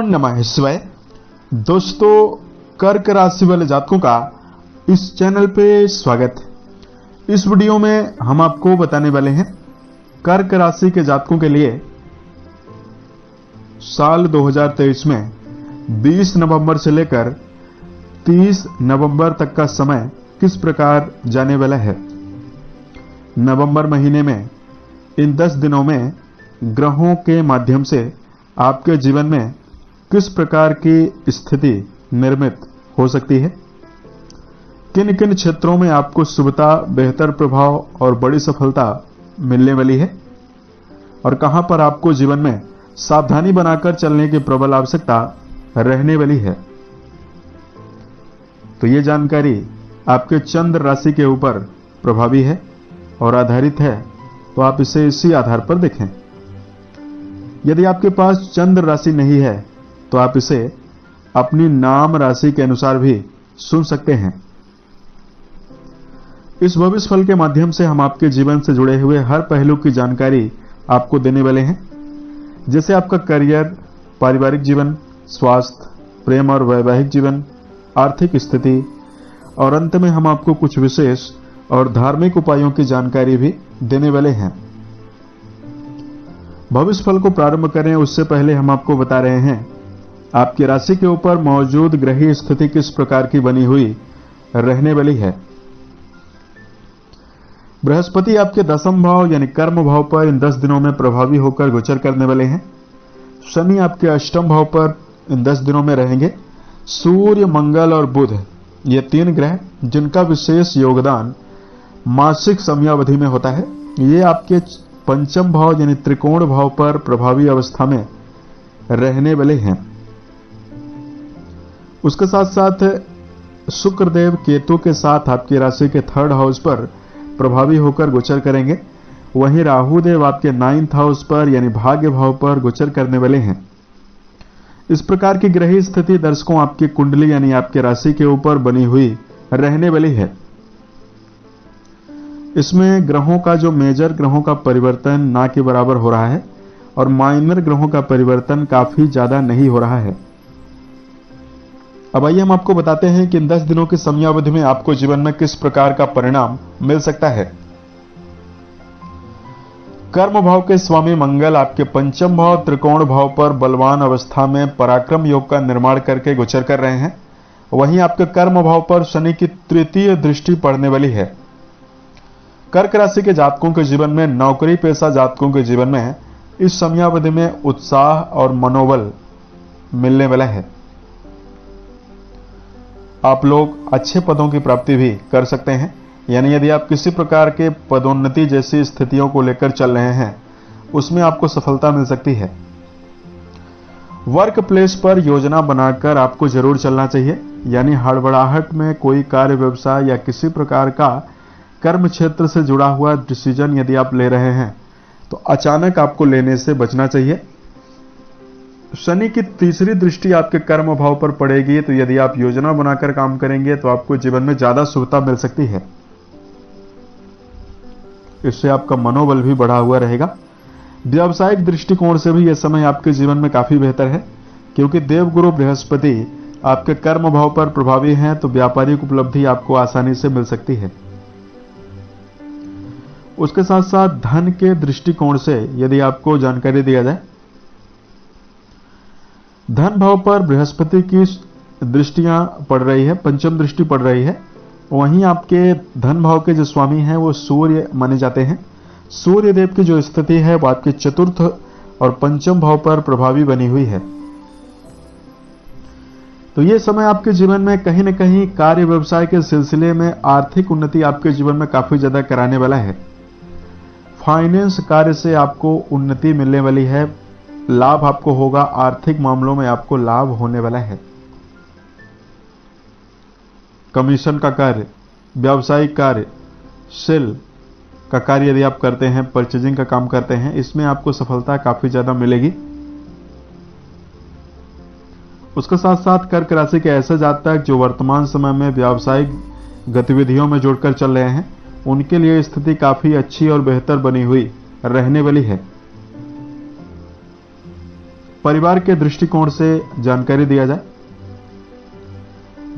ओम नमः शिवाय। दोस्तों, कर्क राशि वाले जातकों का इस चैनल पे स्वागत है। इस वीडियो में हम आपको बताने वाले हैं कर्क राशि के जातकों के लिए साल 2023 में 20 नवंबर से लेकर 30 नवंबर तक का समय किस प्रकार जाने वाला है। नवंबर महीने में इन 10 दिनों में ग्रहों के माध्यम से आपके जीवन में किस प्रकार की स्थिति निर्मित हो सकती है, किन किन क्षेत्रों में आपको शुभता, बेहतर प्रभाव और बड़ी सफलता मिलने वाली है और कहां पर आपको जीवन में सावधानी बनाकर चलने की प्रबल आवश्यकता रहने वाली है। तो ये जानकारी आपके चंद्र राशि के ऊपर प्रभावी है और आधारित है, तो आप इसे इसी आधार पर देखें। यदि आपके पास चंद्र राशि नहीं है तो आप इसे अपनी नाम राशि के अनुसार भी सुन सकते हैं। इस भविष्य फल के माध्यम से हम आपके जीवन से जुड़े हुए हर पहलू की जानकारी आपको देने वाले हैं, जैसे आपका करियर, पारिवारिक जीवन, स्वास्थ्य, प्रेम और वैवाहिक जीवन, आर्थिक स्थिति और अंत में हम आपको कुछ विशेष और धार्मिक उपायों की जानकारी भी देने वाले हैं। भविष्य फल को प्रारंभ करें उससे पहले हम आपको बता रहे हैं आपकी राशि के ऊपर मौजूद ग्रहीय स्थिति किस प्रकार की बनी हुई रहने वाली है। बृहस्पति आपके 10वें भाव यानी कर्म भाव पर इन 10 दिनों में प्रभावी होकर गोचर करने वाले हैं। शनि आपके 8वें भाव पर इन 10 दिनों में रहेंगे। सूर्य, मंगल और बुध ये 3 ग्रह जिनका विशेष योगदान मासिक समयावधि में होता है, ये आपके 5वें भाव यानी त्रिकोण भाव पर प्रभावी अवस्था में रहने वाले हैं। उसके साथ साथ शुक्रदेव केतु के साथ आपकी राशि के 3rd हाउस पर प्रभावी होकर गोचर करेंगे। वहीं राहु देव आपके 9th हाउस पर यानी भाग्य भाव पर गोचर करने वाले हैं। इस प्रकार की ग्रही स्थिति दर्शकों आपकी कुंडली यानी आपके राशि के ऊपर बनी हुई रहने वाली है। इसमें ग्रहों का जो मेजर ग्रहों का परिवर्तन ना के बराबर हो रहा है और माइनर ग्रहों का परिवर्तन काफी ज्यादा नहीं हो रहा है। अब आइए हम आपको बताते हैं कि इन 10 दिनों की समयावधि में आपको जीवन में किस प्रकार का परिणाम मिल सकता है। कर्म भाव के स्वामी मंगल आपके 5वें भाव त्रिकोण भाव पर बलवान अवस्था में पराक्रम योग का निर्माण करके गोचर कर रहे हैं। वहीं आपके कर्म भाव पर शनि की 3य दृष्टि पड़ने वाली है। कर्क राशि के जातकों के जीवन में, नौकरी पेशा जातकों के जीवन में इस समयावधि में उत्साह और मनोबल मिलने वाला है। आप लोग अच्छे पदों की प्राप्ति भी कर सकते हैं, यानी यदि आप किसी प्रकार के पदोन्नति जैसी स्थितियों को लेकर चल रहे हैं उसमें आपको सफलता मिल सकती है। वर्क प्लेस पर योजना बनाकर आपको जरूर चलना चाहिए, यानी हड़बड़ाहट में कोई कार्य, व्यवसाय या किसी प्रकार का कर्म क्षेत्र से जुड़ा हुआ डिसीजन यदि आप ले रहे हैं तो अचानक आपको लेने से बचना चाहिए। शनि की 3री दृष्टि आपके कर्म भाव पर पड़ेगी, तो यदि आप योजना बनाकर काम करेंगे तो आपको जीवन में ज्यादा शुभता मिल सकती है। इससे आपका मनोबल भी बढ़ा हुआ रहेगा। व्यावसायिक दृष्टिकोण से भी यह समय आपके जीवन में काफी बेहतर है, क्योंकि देवगुरु बृहस्पति आपके कर्म भाव पर प्रभावी हैं, तो व्यापारिक उपलब्धि आपको आसानी से मिल सकती है। उसके साथ साथ धन के दृष्टिकोण से यदि आपको जानकारी दिया जाए, धन भाव पर बृहस्पति की दृष्टियां पड़ रही है, 5वीं दृष्टि पड़ रही है। वहीं आपके धन भाव के जो स्वामी हैं वो सूर्य माने जाते हैं। सूर्य देव की जो स्थिति है वो आपके 4th और 5वें भाव पर प्रभावी बनी हुई है। तो ये समय आपके जीवन में कहीं न कहीं कार्य, व्यवसाय के सिलसिले में आर्थिक उन्नति आपके जीवन में काफी ज्यादा कराने वाला है। फाइनेंस कार्य से आपको उन्नति मिलने वाली है, लाभ आपको होगा, आर्थिक मामलों में आपको लाभ होने वाला है। कमीशन का कार्य, व्यावसायिक कार्य, सेल का कार्य यदि आप करते हैं, परचेजिंग का काम करते हैं, इसमें आपको सफलता काफी ज्यादा मिलेगी। उसके साथ साथ कर्क राशि के ऐसे जातक जो वर्तमान समय में व्यावसायिक गतिविधियों में जुड़कर चल रहे हैं, उनके लिए स्थिति काफी अच्छी और बेहतर बनी हुई रहने वाली है। परिवार के दृष्टिकोण से जानकारी दिया जाए।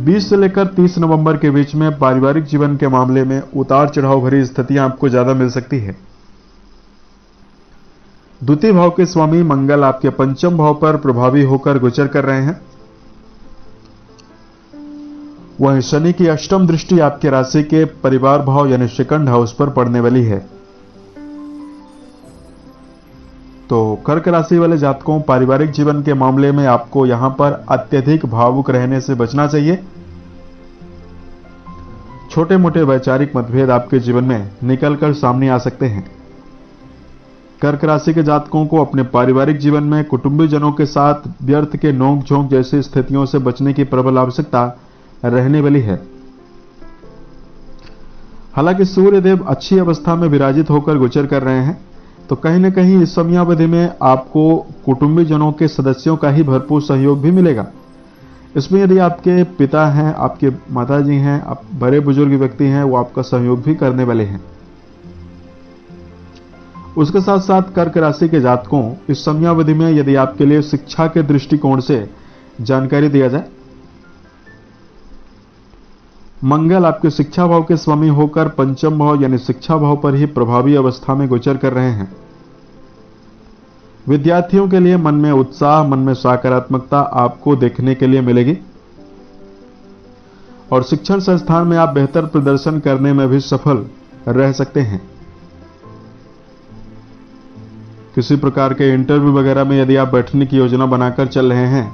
20 से लेकर 30 नवंबर के बीच में पारिवारिक जीवन के मामले में उतार चढ़ाव भरी स्थितियां आपको ज्यादा मिल सकती है। द्वितीय भाव के स्वामी मंगल आपके पंचम भाव पर प्रभावी होकर गोचर कर रहे हैं। वहीं शनि की अष्टम दृष्टि आपके राशि के परिवार भाव यानी सेकंड हाउस पर पड़ने वाली है। तो कर्क राशि वाले जातकों, पारिवारिक जीवन के मामले में आपको यहां पर अत्यधिक भावुक रहने से बचना चाहिए। छोटे मोटे वैचारिक मतभेद आपके जीवन में निकलकर सामने आ सकते हैं। कर्क राशि के जातकों को अपने पारिवारिक जीवन में कुटुंबी जनों के साथ व्यर्थ के नोक झोंक जैसी स्थितियों से बचने की प्रबल आवश्यकता रहने वाली है। हालांकि सूर्यदेव अच्छी अवस्था में विराजित होकर गोचर कर रहे हैं, तो कहीं न कहीं इस समयावधि में आपको कुटुंबी जनों के सदस्यों का ही भरपूर सहयोग भी मिलेगा। इसमें यदि आपके पिता हैं, आपके माताजी हैं, आप बड़े बुजुर्ग व्यक्ति हैं, वो आपका सहयोग भी करने वाले हैं। उसके साथ साथ कर्क राशि के जातकों, इस समयावधि में यदि आपके लिए शिक्षा के दृष्टिकोण से जानकारी दिया जाए, मंगल आपके शिक्षा भाव के स्वामी होकर पंचम भाव यानी शिक्षा भाव पर ही प्रभावी अवस्था में गोचर कर रहे हैं। विद्यार्थियों के लिए मन में उत्साह, मन में सकारात्मकता आपको देखने के लिए मिलेगी और शिक्षण संस्थान में आप बेहतर प्रदर्शन करने में भी सफल रह सकते हैं। किसी प्रकार के इंटरव्यू वगैरह में यदि आप बैठने की योजना बनाकर चल रहे हैं,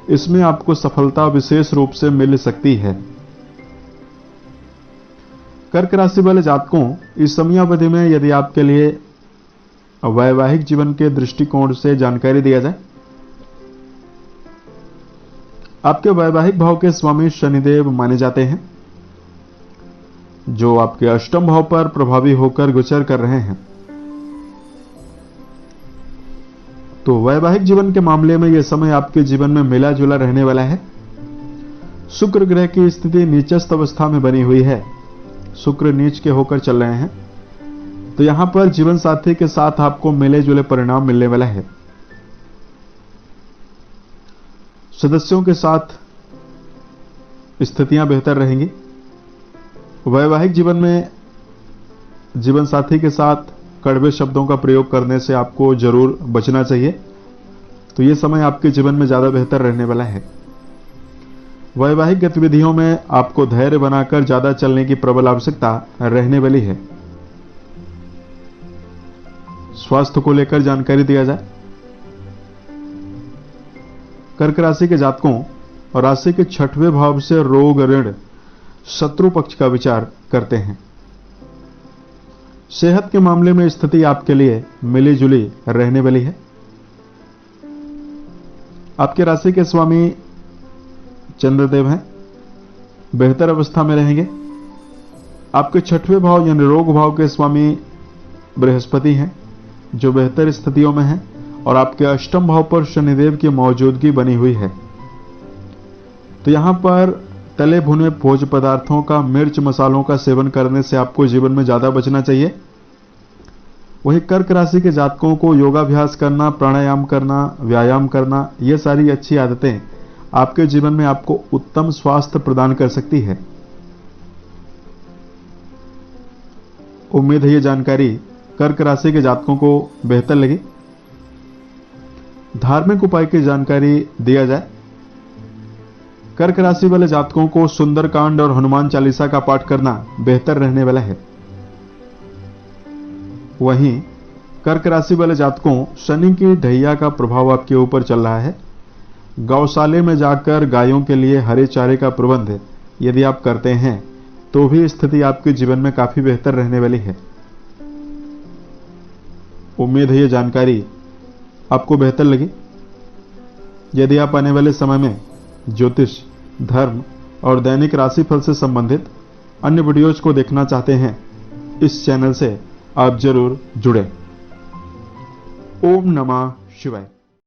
इसमें आपको सफलता विशेष रूप से मिल सकती है। कर्क राशि वाले जातकों, इस समयावधि में यदि आपके लिए वैवाहिक जीवन के दृष्टिकोण से जानकारी दिया जाए, आपके वैवाहिक भाव के स्वामी शनिदेव माने जाते हैं, जो आपके अष्टम भाव पर प्रभावी होकर गोचर कर रहे हैं। तो वैवाहिक जीवन के मामले में यह समय आपके जीवन में मिला जुला रहने वाला है। शुक्र ग्रह की स्थिति नीचस्थ अवस्था में बनी हुई है, शुक्र नीच के होकर चल रहे हैं, तो यहां पर जीवन साथी के साथ आपको मिले जुले परिणाम मिलने वाला है। सदस्यों के साथ स्थितियां बेहतर रहेंगी। वैवाहिक जीवन में जीवन साथी के साथ कड़वे शब्दों का प्रयोग करने से आपको जरूर बचना चाहिए। तो यह समय आपके जीवन में ज्यादा बेहतर रहने वाला है। वैवाहिक गतिविधियों में आपको धैर्य बनाकर ज्यादा चलने की प्रबल आवश्यकता रहने वाली है। स्वास्थ्य को लेकर जानकारी दिया जाए, कर्क राशि के जातकों और राशि के 6वें भाव से रोग, ऋण, शत्रु पक्ष का विचार करते हैं। सेहत के मामले में स्थिति आपके लिए मिली जुली रहने वाली है। आपके राशि के स्वामी चंद्रदेव हैं, बेहतर अवस्था में रहेंगे। आपके 6वें भाव यानी रोग भाव के स्वामी बृहस्पति हैं, जो बेहतर स्थितियों में हैं, और आपके अष्टम भाव पर शनिदेव की मौजूदगी बनी हुई है। तो यहां पर तले भुने भोज्य पदार्थों का, मिर्च मसालों का सेवन करने से आपको जीवन में ज्यादा बचना चाहिए। वहीं कर्क राशि के जातकों को योगाभ्यास करना, प्राणायाम करना, व्यायाम करना, ये सारी अच्छी आदतें आपके जीवन में आपको उत्तम स्वास्थ्य प्रदान कर सकती है। उम्मीद है ये जानकारी कर्क राशि के जातकों को बेहतर लगी। धार्मिक उपाय की जानकारी दिया जाए, कर्क राशि वाले जातकों को सुंदरकांड और हनुमान चालीसा का पाठ करना बेहतर रहने वाला है। वहीं कर्क राशि वाले जातकों, शनि की ढैया का प्रभाव आपके ऊपर चल रहा है। गौशाले में जाकर गायों के लिए हरे चारे का प्रबंध यदि आप करते हैं तो भी स्थिति आपके जीवन में काफी बेहतर रहने वाली है। उम्मीद है ये जानकारी आपको बेहतर लगी। यदि आप आने वाले समय में ज्योतिष, धर्म और दैनिक राशिफल से संबंधित अन्य वीडियोज को देखना चाहते हैं, इस चैनल से आप जरूर जुड़ें। ओम नमः शिवाय।